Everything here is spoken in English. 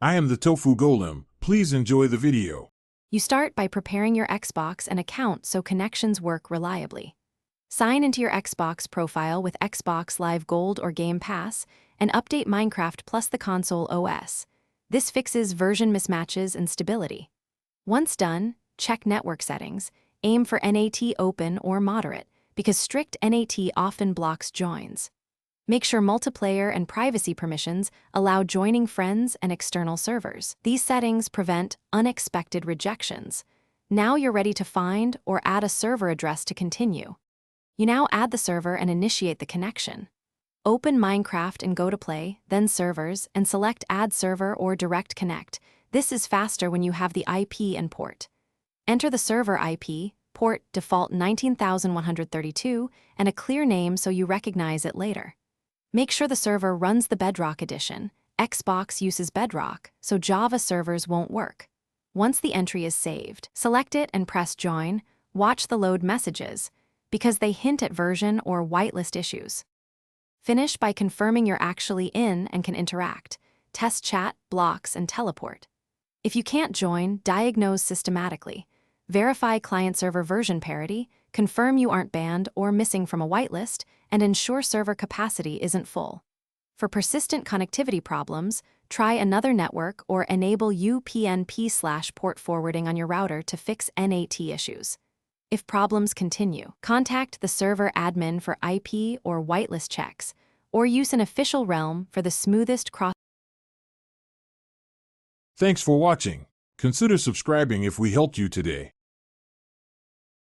I am the Tofu Golem. Please enjoy the video. You start by preparing your Xbox and account so connections work reliably. Sign into your Xbox profile with Xbox Live Gold or Game Pass and update Minecraft plus the console OS. This fixes version mismatches and stability. Once done, check network settings. Aim for NAT open or moderate, because strict NAT often blocks joins. Make sure multiplayer and privacy permissions allow joining friends and external servers. These settings prevent unexpected rejections. Now you're ready to find or add a server address to continue. You now add the server and initiate the connection. Open Minecraft and go to Play, then Servers, and select Add Server or Direct Connect. This is faster when you have the IP and port. Enter the server IP, port default 19,132, and a clear name so you recognize it later. Make sure the server runs the Bedrock edition. Xbox uses Bedrock, so Java servers won't work. Once the entry is saved, select it and press Join. Watch the load messages, because they hint at version or whitelist issues. Finish by confirming you're actually in and can interact. Test chat, blocks, and teleport. If you can't join, diagnose systematically. Verify client-server version parity, confirm you aren't banned or missing from a whitelist, and ensure server capacity isn't full. For persistent connectivity problems, try another network or enable UPnP/port forwarding on your router to fix NAT issues. If problems continue, contact the server admin for IP or whitelist checks, or use an official realm for the smoothest cross. Thanks for watching. Consider subscribing if we helped you today.